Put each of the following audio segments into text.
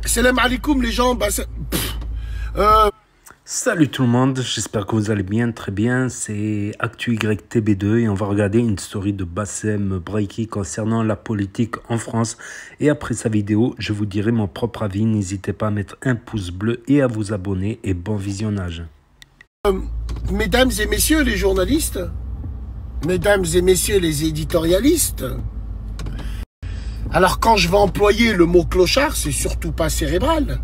Salam alaikum les gens. Salut tout le monde, j'espère que vous allez bien, très bien. C'est ActuYTB2 et on va regarder une story de Bassem Braiki concernant la politique en France. Et après sa vidéo, je vous dirai mon propre avis. N'hésitez pas à mettre un pouce bleu et à vous abonner. Et bon visionnage. Mesdames et messieurs les journalistes, mesdames et messieurs les éditorialistes, alors quand je vais employer le mot clochard, c'est surtout pas cérébral.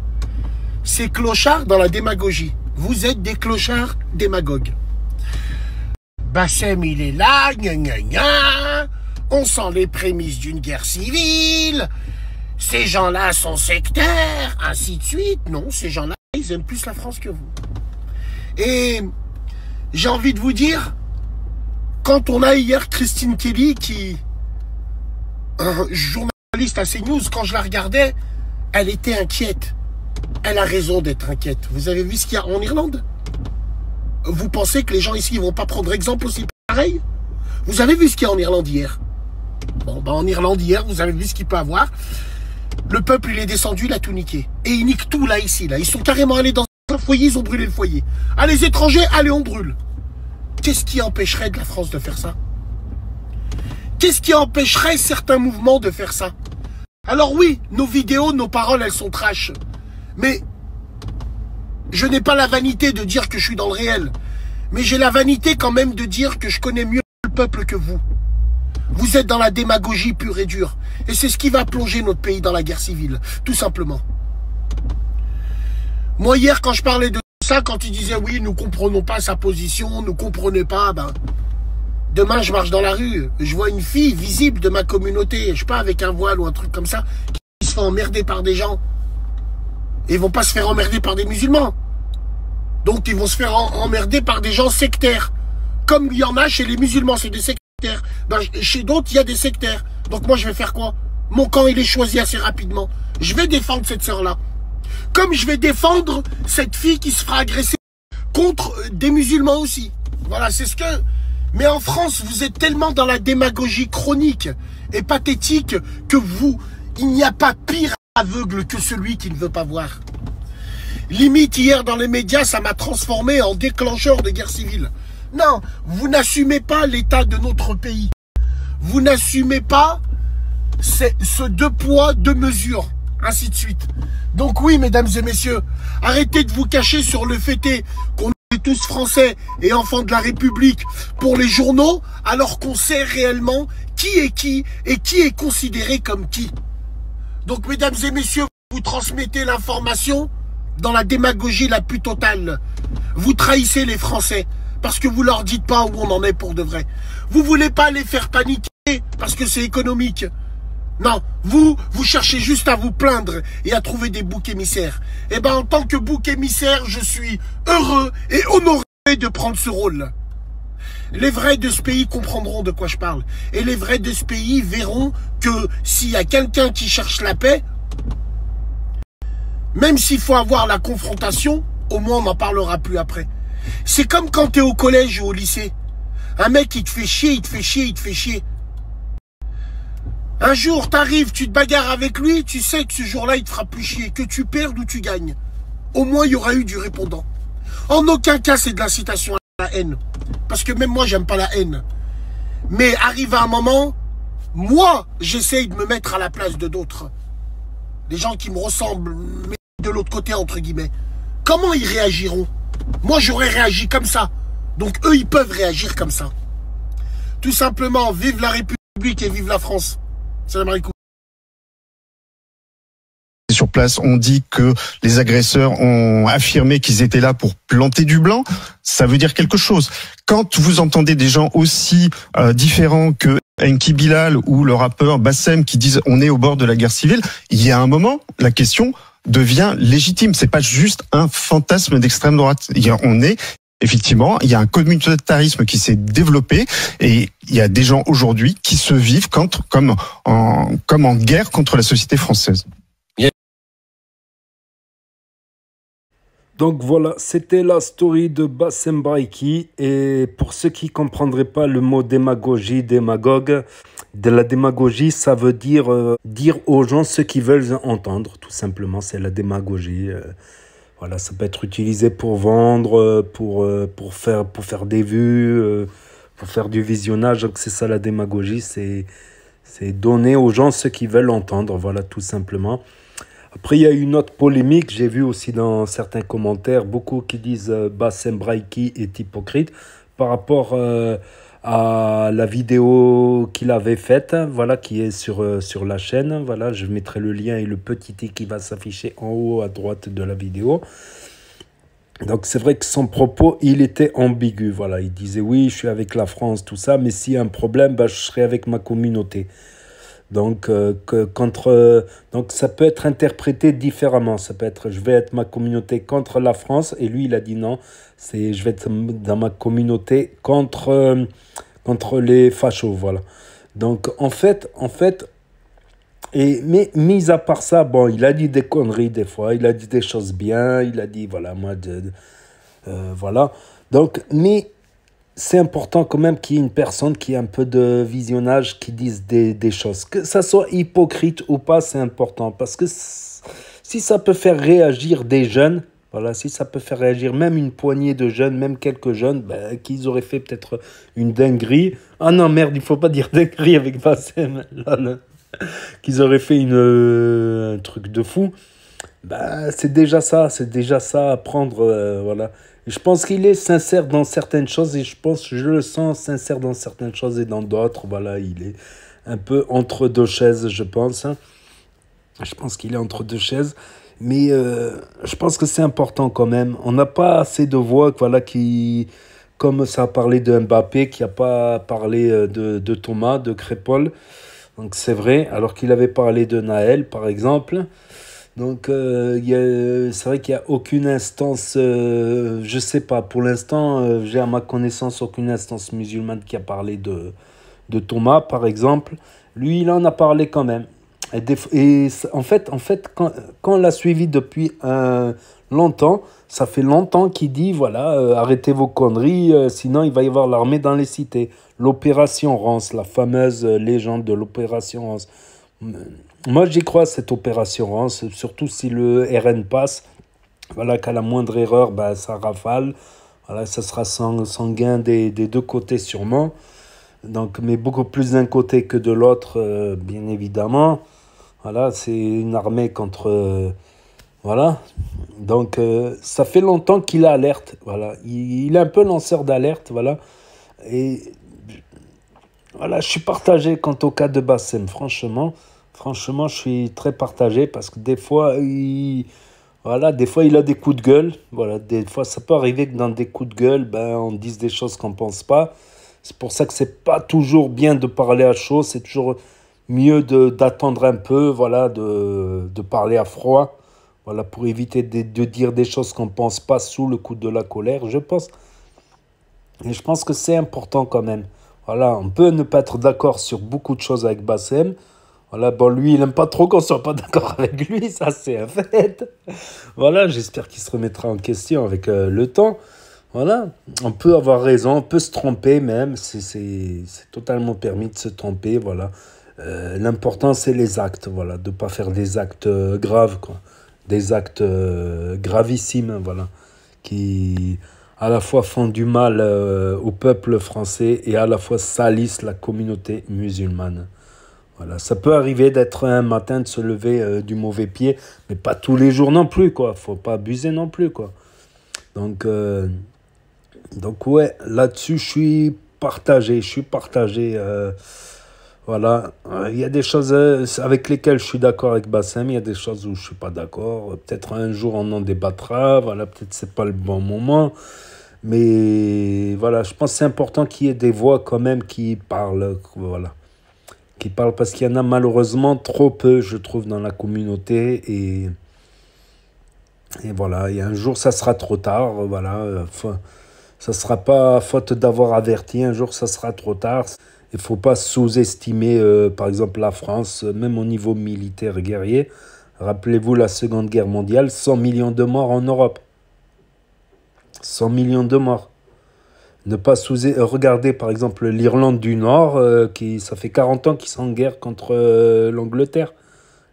C'est clochard dans la démagogie. Vous êtes des clochards démagogues. Bassem, il est là, gna gna gna. On sent les prémices d'une guerre civile. Ces gens-là sont sectaires, ainsi de suite. Non, ces gens-là, ils aiment plus la France que vous. Et j'ai envie de vous dire, quand on a hier Christine Kelly, qui, journaliste à CNews, quand je la regardais, elle était inquiète. Elle a raison d'être inquiète. Vous avez vu ce qu'il y a en Irlande? Vous pensez que les gens ici ne vont pas prendre exemple aussi pareil? Vous avez vu ce qu'il y a en Irlande hier? Bon, ben en Irlande hier, vous avez vu ce qu'il peut avoir. Le peuple, il est descendu, il a tout niqué. Et il nique tout là, ici. Là. Ils sont carrément allés dans un foyer, ils ont brûlé le foyer. Ah, les étrangers, allez, on brûle. Qu'est-ce qui empêcherait de la France de faire ça? Qu'est-ce qui empêcherait certains mouvements de faire ça? Alors oui, nos vidéos, nos paroles, elles sont trash. Mais je n'ai pas la vanité de dire que je suis dans le réel. Mais j'ai la vanité quand même de dire que je connais mieux le peuple que vous. Vous êtes dans la démagogie pure et dure. Et c'est ce qui va plonger notre pays dans la guerre civile. Tout simplement. Moi hier quand je parlais de ça, quand il disait oui, nous comprenons pas sa position, nous comprenez pas, ben... Demain je marche dans la rue, je vois une fille visible de ma communauté, je sais pas, avec un voile ou un truc comme ça, qui se fait emmerder par des gens. Et ils vont pas se faire emmerder par des musulmans. Donc ils vont se faire emmerder par des gens sectaires. Comme il y en a chez les musulmans, c'est des sectaires. Ben, chez d'autres, il y a des sectaires. Donc moi je vais faire quoi? Mon camp il est choisi assez rapidement. Je vais défendre cette sœur-là. Comme je vais défendre cette fille qui se fera agresser contre des musulmans aussi. Voilà, c'est ce que... Mais en France, vous êtes tellement dans la démagogie chronique et pathétique que vous, il n'y a pas pire aveugle que celui qui ne veut pas voir. Limite, hier dans les médias, ça m'a transformé en déclencheur de guerre civile. Non, vous n'assumez pas l'état de notre pays. Vous n'assumez pas ce deux poids, deux mesures, ainsi de suite. Donc oui, mesdames et messieurs, arrêtez de vous cacher sur le fait qu'on est tous français et enfants de la République pour les journaux, alors qu'on sait réellement qui est qui et qui est considéré comme qui. Donc, mesdames et messieurs, vous transmettez l'information dans la démagogie la plus totale. Vous trahissez les Français parce que vous leur dites pas où on en est pour de vrai. Vous voulez pas les faire paniquer parce que c'est économique. Non, vous cherchez juste à vous plaindre et à trouver des boucs émissaires. Et ben, en tant que bouc émissaire, je suis heureux et honoré de prendre ce rôle. Les vrais de ce pays comprendront de quoi je parle. Et les vrais de ce pays verront que s'il y a quelqu'un qui cherche la paix, même s'il faut avoir la confrontation, au moins on n'en parlera plus après. C'est comme quand tu es au collège ou au lycée. Un mec, il te fait chier, il te fait chier, il te fait chier. Un jour, t'arrives, tu te bagarres avec lui, tu sais que ce jour-là, il te fera plus chier, que tu perdes ou tu gagnes. Au moins, il y aura eu du répondant. En aucun cas, c'est de l'incitation à la haine. Parce que même moi, j'aime pas la haine. Mais arrive à un moment, moi, j'essaye de me mettre à la place de d'autres. Des gens qui me ressemblent, mais de l'autre côté, entre guillemets. Comment ils réagiront? Moi, j'aurais réagi comme ça. Donc, eux, ils peuvent réagir comme ça. Tout simplement, vive la République et vive la France. Salam alaikum. Sur place, on dit que les agresseurs ont affirmé qu'ils étaient là pour planter du blanc. Ça veut dire quelque chose. Quand vous entendez des gens aussi différents que Enki Bilal ou le rappeur Bassem qui disent on est au bord de la guerre civile, il y a un moment, la question devient légitime. C'est pas juste un fantasme d'extrême droite. Effectivement, il y a un communautarisme qui s'est développé et il y a des gens aujourd'hui qui se vivent comme en guerre contre la société française. Donc voilà, c'était la story de Bassem Braiki. Et pour ceux qui ne comprendraient pas le mot démagogie, démagogue, de la démagogie, ça veut dire dire aux gens ce qu'ils veulent entendre, tout simplement. C'est la démagogie. Voilà, ça peut être utilisé pour vendre, pour faire des vues, pour faire du visionnage. Donc c'est ça la démagogie, c'est donner aux gens ce qu'ils veulent entendre, voilà, tout simplement. Après, il y a une autre polémique, j'ai vu aussi dans certains commentaires, beaucoup qui disent Bassem Braiki est hypocrite par rapport à la vidéo qu'il avait faite, voilà, qui est sur la chaîne. Voilà, je mettrai le lien et le petit i qui va s'afficher en haut à droite de la vidéo. Donc c'est vrai que son propos, il était ambigu. Voilà, il disait oui, je suis avec la France, tout ça, mais s'il y a un problème, bah, je serai avec ma communauté. Donc, donc ça peut être interprété différemment. Ça peut être je vais être ma communauté contre la France, et lui il a dit non, c'est je vais être dans ma communauté contre les fachos, voilà. Donc en fait mais mis à part ça, bon, il a dit des conneries des fois, il a dit des choses bien, il a dit voilà moi voilà. Donc mais c'est important quand même qu'il y ait une personne qui ait un peu de visionnage, qui dise des choses. Que ça soit hypocrite ou pas, c'est important. Parce que si ça peut faire réagir des jeunes, voilà, si ça peut faire réagir même une poignée de jeunes, même quelques jeunes, ben, qu'ils auraient fait peut-être une dinguerie. Ah non, merde, il ne faut pas dire dinguerie avec Bassem. Là. Qu'ils auraient fait un truc de fou. Ben, c'est déjà ça à prendre, voilà. Je pense qu'il est sincère dans certaines choses et je le sens sincère dans certaines choses et dans d'autres. Voilà, il est un peu entre deux chaises, je pense. Je pense qu'il est entre deux chaises. Mais je pense que c'est important quand même. On n'a pas assez de voix, voilà, qui, comme ça a parlé de Mbappé, qui n'a pas parlé de Thomas, de Crépol. Donc c'est vrai, alors qu'il avait parlé de Naël, par exemple. Donc, c'est vrai qu'il n'y a aucune instance, je ne sais pas, pour l'instant, j'ai à ma connaissance aucune instance musulmane qui a parlé de Thomas, par exemple. Lui, il en a parlé quand même. En fait quand on l'a suivi depuis longtemps, ça fait longtemps qu'il dit, voilà, arrêtez vos conneries, sinon il va y avoir l'armée dans les cités. L'opération Rance, la fameuse légende de l'opération Rance. Moi, j'y crois à cette opération Rance, surtout si le RN passe. Voilà, qu'à la moindre erreur, bah, ça rafale. Voilà, ça sera sanguin des deux côtés sûrement. Donc, mais beaucoup plus d'un côté que de l'autre, bien évidemment. Voilà, c'est une armée contre... voilà. Donc, ça fait longtemps qu'il alerte. Voilà. Il est un peu lanceur d'alerte. Voilà. Et voilà, je suis partagé quant au cas de Bassem, franchement. Franchement, je suis très partagé parce que des fois, il a des coups de gueule. Voilà, des fois, ça peut arriver que dans des coups de gueule, ben, on dise des choses qu'on ne pense pas. C'est pour ça que c'est pas toujours bien de parler à chaud. C'est toujours mieux d'attendre un peu, voilà, de parler à froid. Voilà, pour éviter de dire des choses qu'on ne pense pas sous le coup de la colère, je pense. Et je pense que c'est important quand même. Voilà, on peut ne pas être d'accord sur beaucoup de choses avec Bassem. Voilà, bon, lui, il n'aime pas trop qu'on ne soit pas d'accord avec lui, ça c'est un fait. Voilà, j'espère qu'il se remettra en question avec le temps. Voilà, on peut avoir raison, on peut se tromper même, c'est totalement permis de se tromper, voilà. L'important, c'est les actes, voilà, de ne pas faire des actes graves, quoi. Des actes gravissimes, voilà, qui à la fois font du mal au peuple français et à la fois salissent la communauté musulmane. Voilà, ça peut arriver d'être un matin, de se lever du mauvais pied, mais pas tous les jours non plus, quoi. Faut pas abuser non plus, quoi. Donc ouais, là-dessus, je suis partagé. Voilà, il y a des choses avec lesquelles je suis d'accord avec Bassem, il y a des choses où je suis pas d'accord. Peut-être un jour on en débattra, voilà, peut-être c'est pas le bon moment. Mais voilà, je pense que c'est important qu'il y ait des voix quand même qui parlent, voilà. Qui parlent parce qu'il y en a malheureusement trop peu, je trouve, dans la communauté. Et voilà, et un jour ça sera trop tard, voilà. Ça sera pas faute d'avoir averti, un jour ça sera trop tard. Il ne faut pas sous-estimer, par exemple, la France, même au niveau militaire guerrier. Rappelez-vous la Seconde Guerre mondiale, 100 millions de morts en Europe. 100 millions de morts. Ne pas regarder par exemple l'Irlande du Nord, ça fait 40 ans qu'ils sont en guerre contre l'Angleterre.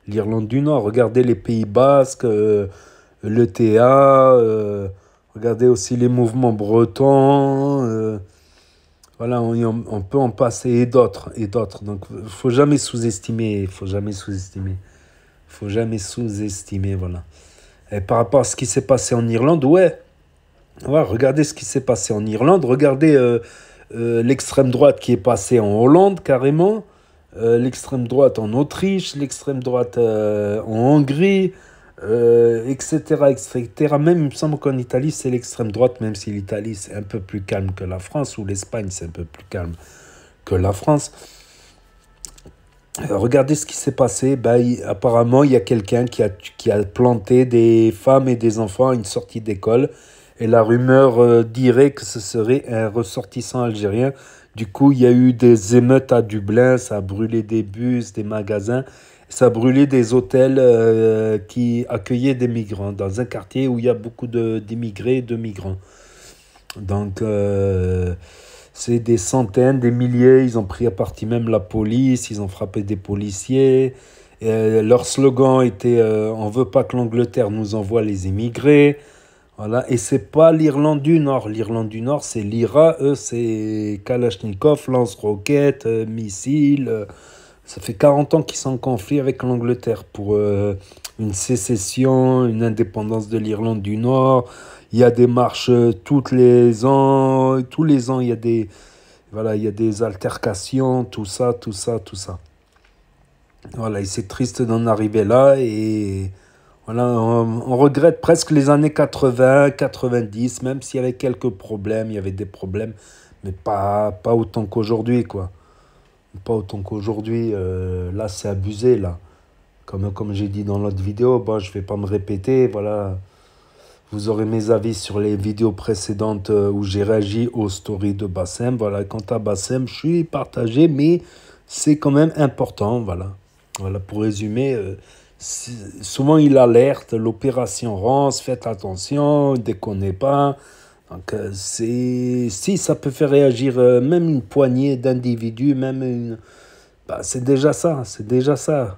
L'Irlande du Nord, regardez les Pays Basques, l'ETA, regardez aussi les mouvements bretons, voilà, on peut en passer et d'autres. Donc il ne faut jamais sous-estimer, voilà. Et par rapport à ce qui s'est passé en Irlande, ouais, regardez ce qui s'est passé en Irlande, regardez l'extrême droite qui est passée en Hollande carrément, l'extrême droite en Autriche, l'extrême droite en Hongrie, etc., etc. Même, il me semble qu'en Italie, c'est l'extrême droite, même si l'Italie, c'est un peu plus calme que la France, ou l'Espagne, c'est un peu plus calme que la France. Regardez ce qui s'est passé. Apparemment, il y a quelqu'un qui a planté des femmes et des enfants à une sortie d'école. Et la rumeur dirait que ce serait un ressortissant algérien. Du coup, il y a eu des émeutes à Dublin, ça a brûlé des bus, des magasins, ça a brûlé des hôtels qui accueillaient des migrants, dans un quartier où il y a beaucoup d'immigrés et de migrants. Donc, c'est des centaines, des milliers, ils ont pris à partie même la police, ils ont frappé des policiers. Et leur slogan était « On ne veut pas que l'Angleterre nous envoie les immigrés ». Voilà. Et c'est pas l'Irlande du Nord. L'Irlande du Nord, c'est l'IRA. Eux, c'est Kalachnikov, lance-roquettes, missiles. Ça fait 40 ans qu'ils sont en conflit avec l'Angleterre pour une sécession, une indépendance de l'Irlande du Nord. Il y a des marches tous les ans, il y a des altercations, tout ça. Voilà, et c'est triste d'en arriver là et voilà, on regrette presque les années 80, 90, même s'il y avait quelques problèmes, il y avait des problèmes, mais pas autant qu'aujourd'hui, quoi. Pas autant qu'aujourd'hui, là c'est abusé, là. Comme j'ai dit dans l'autre vidéo, je vais pas me répéter, voilà. Vous aurez mes avis sur les vidéos précédentes où j'ai réagi aux stories de Bassem. Voilà, quant à Bassem, je suis partagé, mais c'est quand même important, voilà. Voilà, pour résumer, souvent il alerte, l'opération Rance, faites attention, ne déconnez pas. Donc si ça peut faire réagir même une poignée d'individus, c'est déjà ça. C'est déjà ça,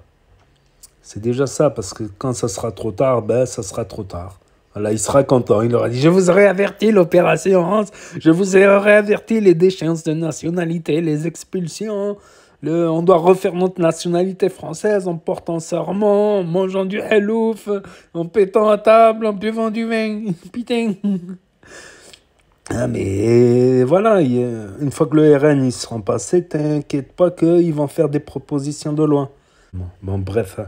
parce que quand ça sera trop tard, ça sera trop tard. Voilà, il sera content, il aura dit « Je vous aurais averti l'opération Rance, je vous aurais averti les déchéances de nationalité, les expulsions, on doit refaire notre nationalité française en portant serment, en mangeant du halouf, en pétant à table, en buvant du vin, putain !» Ah, mais voilà, une fois que le RN ils seront passés, t'inquiète pas qu'ils vont faire des propositions de loi. Bon bref.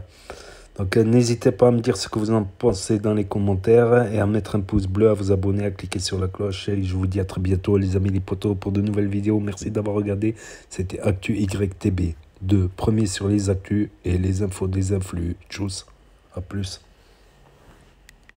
Donc n'hésitez pas à me dire ce que vous en pensez dans les commentaires et à mettre un pouce bleu, à vous abonner, à cliquer sur la cloche. Et je vous dis à très bientôt les amis les potos pour de nouvelles vidéos. Merci d'avoir regardé. C'était Actu YTB, premier sur les actus et les infos des influx. Tchuss, à plus.